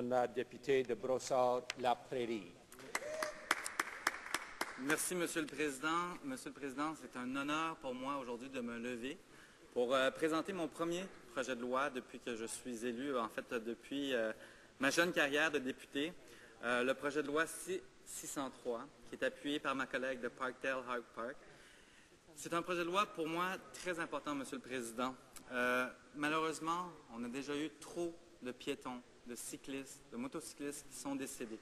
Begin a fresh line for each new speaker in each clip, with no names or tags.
la députée de Brossard-La Prairie.
Merci, Monsieur le Président. Monsieur le Président, c'est un honneur pour moi aujourd'hui de me lever pour présenter mon premier projet de loi depuis que je suis élu, en fait, depuis ma jeune carrière de député, le projet de loi 603, qui est appuyé par ma collègue de Parkdale-High Park. C'est un projet de loi pour moi très important, Monsieur le Président. Malheureusement, on a déjà eu trop de piétons, de cyclistes, de motocyclistes qui sont décédés.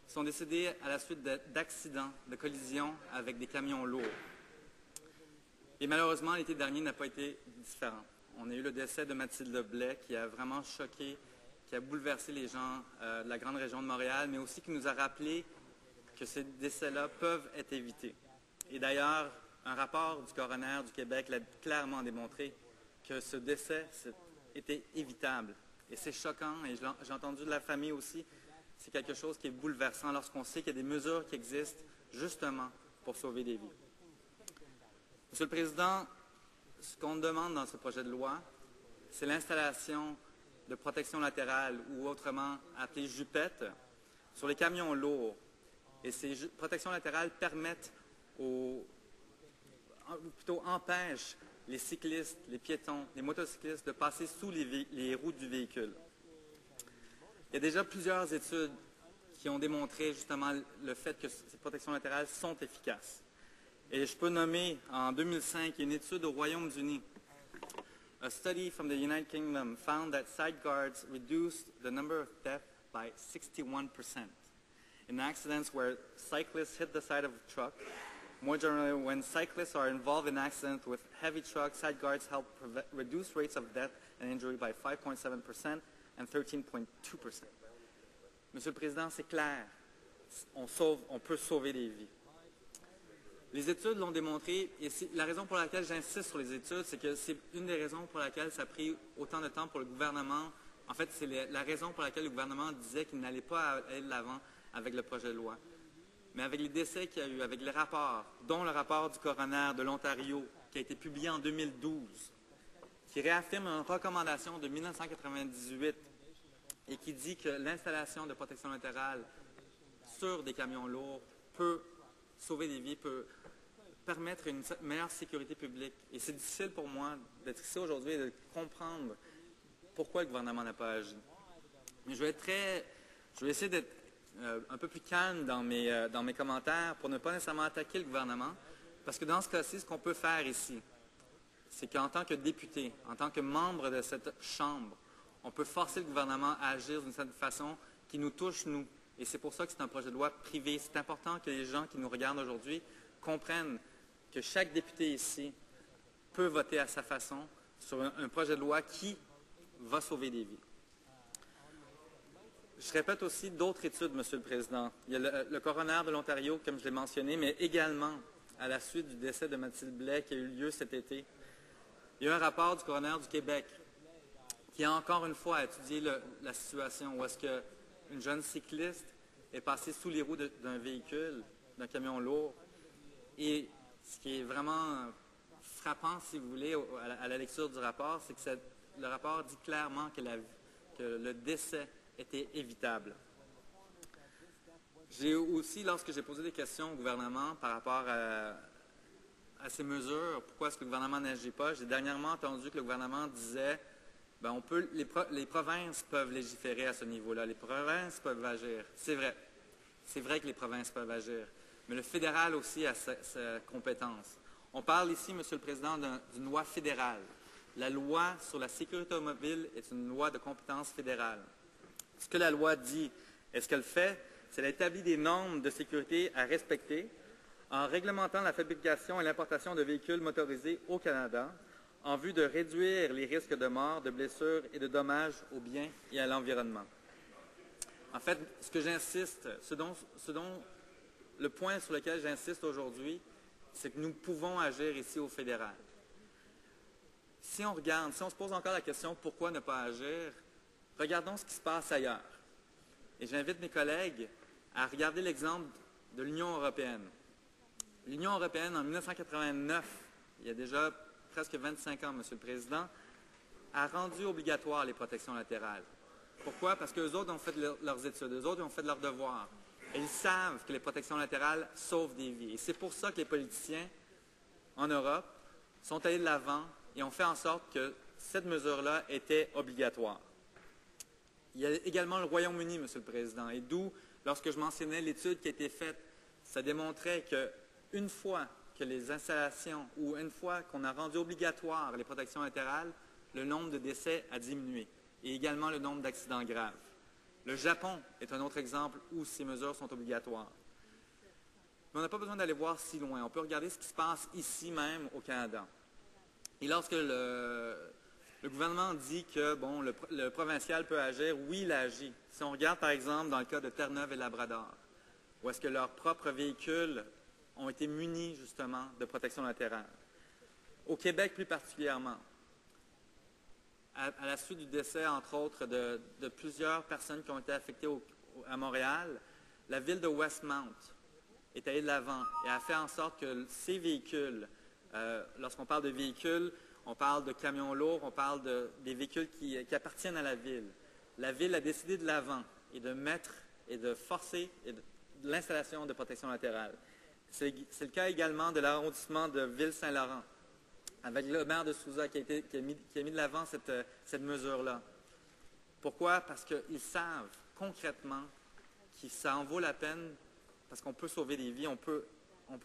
Ils sont décédés à la suite d'accidents, de collisions avec des camions lourds. Et malheureusement, l'été dernier n'a pas été différent. On a eu le décès de Mathilde Blais qui a vraiment choqué, qui a bouleversé les gens de la grande région de Montréal, mais aussi qui nous a rappelé que ces décès-là peuvent être évités. Et d'ailleurs, un rapport du coroner du Québec l'a clairement démontré que ce décès était évitable. Et c'est choquant, et j'ai entendu de la famille aussi, c'est quelque chose qui est bouleversant lorsqu'on sait qu'il y a des mesures qui existent justement pour sauver des vies. Monsieur le Président, ce qu'on demande dans ce projet de loi, c'est l'installation de protection latérale, ou autrement appelée jupette, sur les camions lourds. Et ces protections latérales permettent ou plutôt empêchent les cyclistes, les piétons, les motocyclistes de passer sous les roues du véhicule. Il y a déjà plusieurs études qui ont démontré justement le fait que ces protections latérales sont efficaces. Et je peux nommer, en 2005, une étude au Royaume-Uni. A study from the United Kingdom found that side guards reduced the number of deaths by 61% in accidents where cyclists hit the side of a truck. More generally, when cyclists are involved in accidents with heavy trucks, side guards help reduce rates of death and injury by 5.7% and 13.2%. Monsieur le Président, c'est clair, on peut sauver des vies. Les études l'ont démontré, et la raison pour laquelle j'insiste sur les études, c'est que c'est une des raisons pour laquelle ça a pris autant de temps pour le gouvernement. En fait, c'est la raison pour laquelle le gouvernement disait qu'il n'allait pas aller de l'avant avec le projet de loi. Mais avec les décès qu'il y a eu, avec les rapports, dont le rapport du coroner de l'Ontario, qui a été publié en 2012, qui réaffirme une recommandation de 1998 et qui dit que l'installation de protection latérale sur des camions lourds peut sauver des vies, peut permettre une meilleure sécurité publique. Et c'est difficile pour moi d'être ici aujourd'hui et de comprendre pourquoi le gouvernement n'a pas agi. Mais je vais essayer d'être un peu plus calme dans mes commentaires pour ne pas nécessairement attaquer le gouvernement, parce que dans ce cas-ci, ce qu'on peut faire ici, c'est qu'en tant que député, en tant que membre de cette Chambre, on peut forcer le gouvernement à agir d'une certaine façon qui nous touche, nous. Et c'est pour ça que c'est un projet de loi privé. C'est important que les gens qui nous regardent aujourd'hui comprennent que chaque député ici peut voter à sa façon sur un projet de loi qui va sauver des vies. Je répète aussi d'autres études, Monsieur le Président. Il y a le coroner de l'Ontario, comme je l'ai mentionné, mais également, à la suite du décès de Mathilde Blais qui a eu lieu cet été, il y a un rapport du coroner du Québec qui a encore une fois étudié la situation où est-ce qu'une jeune cycliste est passée sous les roues d'un véhicule, d'un camion lourd. Et ce qui est vraiment frappant, si vous voulez, à la lecture du rapport, c'est que le rapport dit clairement que le décès était évitable. J'ai aussi, lorsque j'ai posé des questions au gouvernement par rapport à ces mesures, pourquoi est-ce que le gouvernement n'agit pas, j'ai dernièrement entendu que le gouvernement disait les provinces peuvent légiférer à ce niveau-là, les provinces peuvent agir. C'est vrai. C'est vrai que les provinces peuvent agir. Mais le fédéral aussi a sa compétence. On parle ici, Monsieur le Président, d'une loi fédérale. La loi sur la sécurité automobile est une loi de compétence fédérale. Ce que la loi dit et ce qu'elle fait, c'est qu'elle établit des normes de sécurité à respecter en réglementant la fabrication et l'importation de véhicules motorisés au Canada en vue de réduire les risques de mort, de blessures et de dommages aux biens et à l'environnement. En fait, ce que j'insiste, le point sur lequel j'insiste aujourd'hui, c'est que nous pouvons agir ici au fédéral. Si on se pose encore la question pourquoi ne pas agir, regardons ce qui se passe ailleurs. Et j'invite mes collègues à regarder l'exemple de l'Union européenne. L'Union européenne, en 1989, il y a déjà presque 25 ans, Monsieur le Président, a rendu obligatoire les protections latérales. Pourquoi? Parce qu'eux autres ont fait leurs études, eux autres ont fait leurs devoirs. Et ils savent que les protections latérales sauvent des vies. Et c'est pour ça que les politiciens en Europe sont allés de l'avant et ont fait en sorte que cette mesure-là était obligatoire. Il y a également le Royaume-Uni, Monsieur le Président, et d'où, lorsque je mentionnais l'étude qui a été faite, ça démontrait qu'une fois que les installations ou une fois qu'on a rendu obligatoire les protections latérales, le nombre de décès a diminué et également le nombre d'accidents graves. Le Japon est un autre exemple où ces mesures sont obligatoires. Mais on n'a pas besoin d'aller voir si loin. On peut regarder ce qui se passe ici même au Canada. Et lorsque le gouvernement dit que bon, le provincial peut agir, oui, il agit. Si on regarde par exemple dans le cas de Terre-Neuve et Labrador, où est-ce que leurs propres véhicules ont été munis justement de protection latérale. Au Québec plus particulièrement, à la suite du décès, entre autres, de plusieurs personnes qui ont été affectées à Montréal, la ville de Westmount est allée de l'avant et a fait en sorte que ces véhicules, lorsqu'on parle de véhicules, on parle de camions lourds, on parle des véhicules qui appartiennent à la ville. La ville a décidé de l'avant et de mettre et de forcer l'installation de protection latérale. C'est le cas également de l'arrondissement de Ville-Saint-Laurent, avec le maire de Souza qui a mis de l'avant cette mesure-là. Pourquoi? Parce qu'ils savent concrètement que ça en vaut la peine, parce qu'on peut sauver des vies, on peut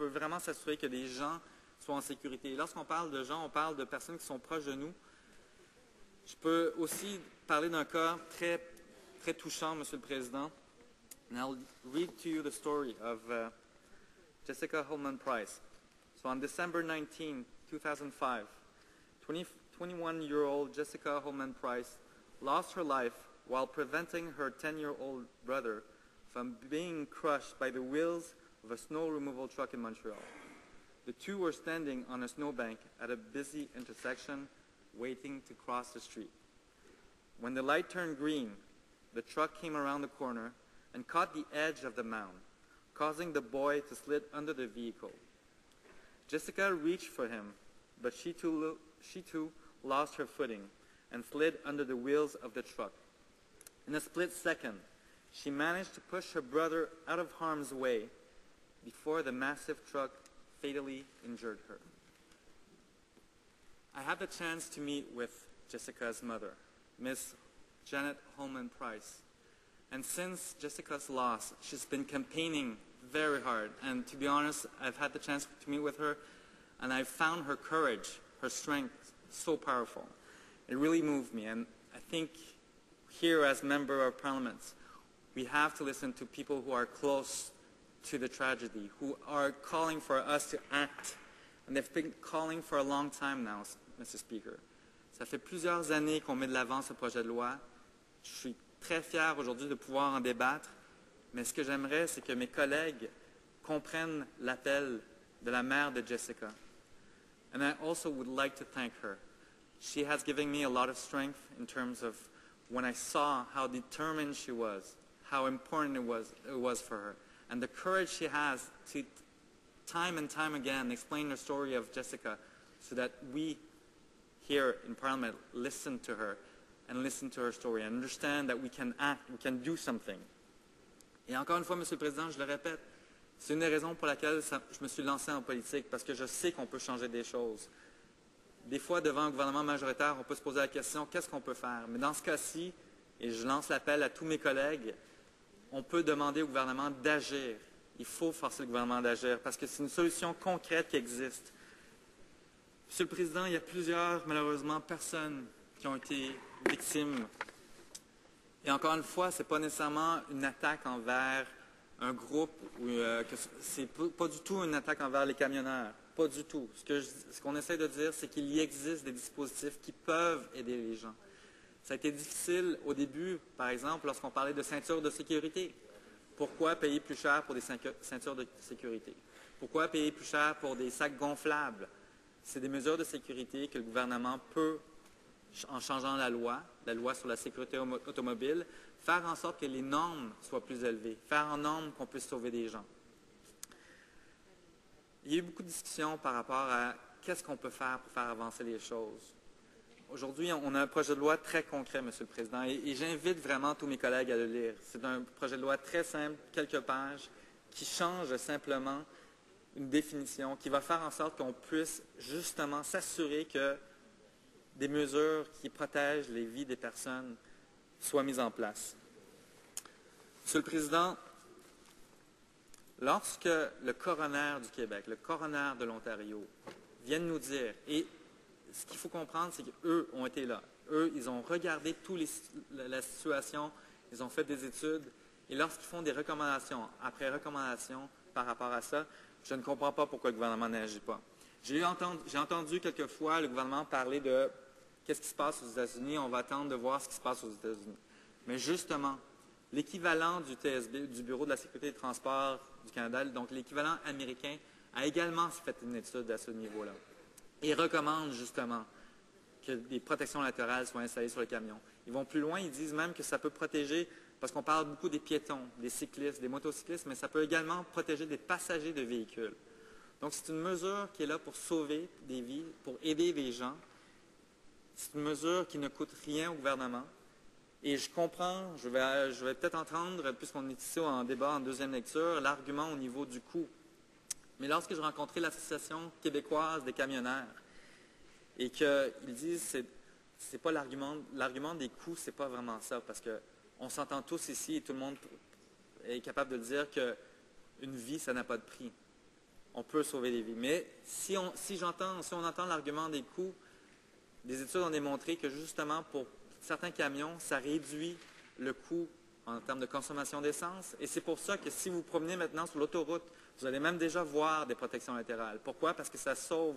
vraiment s'assurer que les gens soient en sécurité. Et lorsqu'on parle de gens, on parle de personnes qui sont proches de nous. Je peux aussi parler d'un cas très, très touchant, Monsieur le Président. And I'll read to you the story of Jessica Holman Price. So on December 19, 2005, 21-year-old Jessica Holman Price lost her life while preventing her 10-year-old brother from being crushed by the wheels of a snow removal truck in Montreal. The two were standing on a snowbank at a busy intersection waiting to cross the street. When the light turned green, the truck came around the corner and caught the edge of the mound, causing the boy to slid under the vehicle. Jessica reached for him, but she too lost her footing and slid under the wheels of the truck. In a split second, she managed to push her brother out of harm's way before the massive truck fatally injured her. I had the chance to meet with Jessica's mother, Miss Janet Holman Price. And since Jessica's loss, she's been campaigning very hard. And to be honest, I've had the chance to meet with her, and I've found her courage, her strength, so powerful. It really moved me. And I think here as member of Parliament, we have to listen to people who are close to the tragedy, who are calling for us to act. And they've been calling for a long time now, Mr. Speaker. Ça fait plusieurs années qu'on met de l'avant ce projet de loi. Je suis très fier aujourd'hui de pouvoir en débattre, mais ce que j'aimerais, c'est que mes collègues comprennent l'appel de la mère de Jessica. And I also would like to thank her. She has given me a lot of strength in terms of when I saw how determined she was, how important it was for her, and the courage she has to time and time again explain the story of Jessica so that we here in Parliament listen to her and listen to her story and understand that we can act, we can do something. Et encore une fois, Monsieur le Président, je le répète, c'est une des raisons pour laquelle je me suis lancé en politique, parce que je sais qu'on peut changer des choses. Des fois, devant un gouvernement majoritaire, on peut se poser la question, qu'est-ce qu'on peut faire? Mais dans ce cas-ci, et je lance l'appel à tous mes collègues, on peut demander au gouvernement d'agir. Il faut forcer le gouvernement d'agir, parce que c'est une solution concrète qui existe. Monsieur le Président, il y a plusieurs, malheureusement, personnes qui ont été victimes. Et encore une fois, ce n'est pas nécessairement une attaque envers un groupe, c'est pas du tout une attaque envers les camionneurs, pas du tout. Ce qu'on essaie de dire, c'est qu'il y existe des dispositifs qui peuvent aider les gens. Ça a été difficile au début, par exemple, lorsqu'on parlait de ceintures de sécurité. Pourquoi payer plus cher pour des ceintures de sécurité? Pourquoi payer plus cher pour des sacs gonflables? C'est des mesures de sécurité que le gouvernement peut, en changeant la loi sur la sécurité automobile, faire en sorte que les normes soient plus élevées, faire en norme qu'on puisse sauver des gens. Il y a eu beaucoup de discussions par rapport à qu'est-ce qu'on peut faire pour faire avancer les choses. aujourd'hui, on a un projet de loi très concret, Monsieur le Président, et j'invite vraiment tous mes collègues à le lire. C'est un projet de loi très simple, quelques pages, qui change simplement une définition, qui va faire en sorte qu'on puisse justement s'assurer que des mesures qui protègent les vies des personnes soient mises en place. Monsieur le Président, lorsque le coroner du Québec, le coroner de l'Ontario, viennent nous dire, et ce qu'il faut comprendre, c'est qu'eux ont été là. Eux, ils ont regardé la situation, ils ont fait des études, et lorsqu'ils font des recommandations, après recommandations par rapport à ça, je ne comprends pas pourquoi le gouvernement n'agit pas. J'ai entendu quelquefois le gouvernement parler de qu'est-ce qui se passe aux États-Unis, on va attendre de voir ce qui se passe aux États-Unis. Mais justement, l'équivalent du TSB, du Bureau de la sécurité des transports du Canada, donc l'équivalent américain, a également fait une étude à ce niveau-là. Il recommande justement que des protections latérales soient installées sur les camions. Ils vont plus loin, ils disent même que ça peut protéger, parce qu'on parle beaucoup des piétons, des cyclistes, des motocyclistes, mais ça peut également protéger des passagers de véhicules. Donc c'est une mesure qui est là pour sauver des vies, pour aider les gens. C'est une mesure qui ne coûte rien au gouvernement. Et je comprends, je vais peut-être entendre, puisqu'on est ici en débat en deuxième lecture, l'argument au niveau du coût. Mais lorsque j'ai rencontré l'Association québécoise des camionneurs et qu'ils disent c'est pas l'argument des coûts, c'est pas vraiment ça, parce qu'on s'entend tous ici et tout le monde est capable de dire qu'une vie, ça n'a pas de prix. On peut sauver des vies. Mais si on entend l'argument des coûts, des études ont démontré que justement pour certains camions, ça réduit le coût en termes de consommation d'essence. Et c'est pour ça que si vous promenez maintenant sur l'autoroute, vous allez même déjà voir des protections latérales. Pourquoi? Parce que ça sauve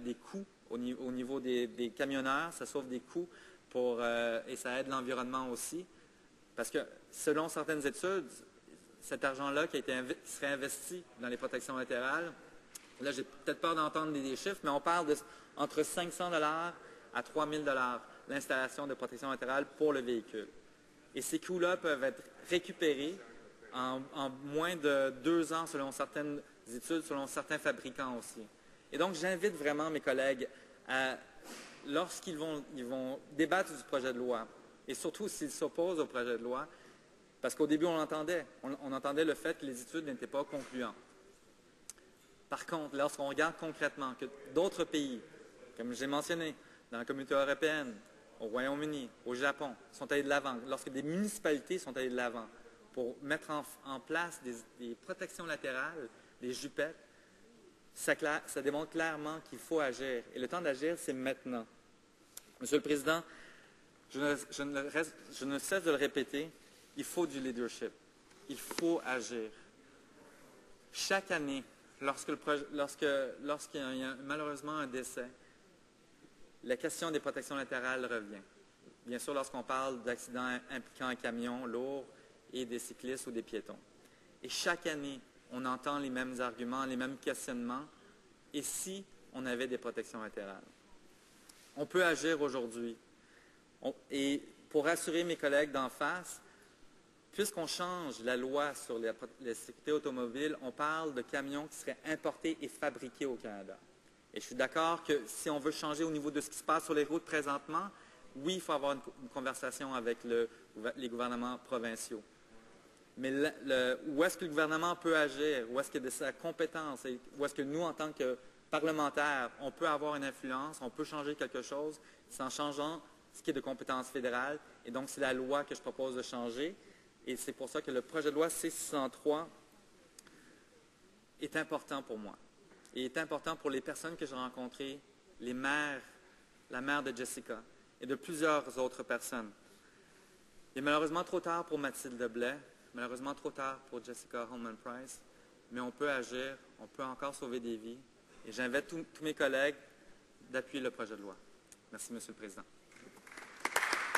des coûts au niveau des camionneurs, ça sauve des coûts et ça aide l'environnement aussi. Parce que selon certaines études, cet argent-là qui serait investi dans les protections latérales, là j'ai peut-être peur d'entendre des chiffres, mais on parle entre 500 $ à 3 000 $ l'installation de protection latérale pour le véhicule. Et ces coûts-là peuvent être récupérés en moins de 2 ans selon certaines études, selon certains fabricants aussi. Et donc, j'invite vraiment mes collègues lorsqu'ils vont débattre du projet de loi, et surtout s'ils s'opposent au projet de loi, parce qu'au début, on entendait le fait que les études n'étaient pas concluantes. Par contre, lorsqu'on regarde concrètement que d'autres pays, comme j'ai mentionné, dans la communauté européenne, au Royaume-Uni, au Japon, sont allés de l'avant, lorsque des municipalités sont allées de l'avant pour mettre en place des protections latérales, des jupettes, ça démontre clairement qu'il faut agir. Et le temps d'agir, c'est maintenant. Monsieur le Président, je ne cesse de le répéter, il faut du leadership. Il faut agir. Chaque année, lorsqu'il y a malheureusement un décès, la question des protections latérales revient. Bien sûr, lorsqu'on parle d'accidents impliquant un camion lourd et des cyclistes ou des piétons. Et chaque année, on entend les mêmes arguments, les mêmes questionnements. Et si on avait des protections latérales? On peut agir aujourd'hui. Et pour rassurer mes collègues d'en face, puisqu'on change la loi sur la sécurité automobile, on parle de camions qui seraient importés et fabriqués au Canada. Et je suis d'accord que si on veut changer au niveau de ce qui se passe sur les routes présentement, oui, il faut avoir une conversation avec les gouvernements provinciaux. Mais où est-ce que le gouvernement peut agir? Où est-ce qu'il a de sa compétence? Et où est-ce que nous, en tant que parlementaires, on peut avoir une influence, on peut changer quelque chose, c'est en changeant ce qui est de compétence fédérale. Et donc, c'est la loi que je propose de changer. Et c'est pour ça que le projet de loi C-603 est important pour moi. Et est important pour les personnes que j'ai rencontrées, les mères, la mère de Jessica et de plusieurs autres personnes. Il est malheureusement trop tard pour Mathilde Blais, malheureusement trop tard pour Jessica Holman-Price, mais on peut agir, on peut encore sauver des vies. Et j'invite tous mes collègues d'appuyer le projet de loi. Merci, Monsieur le Président.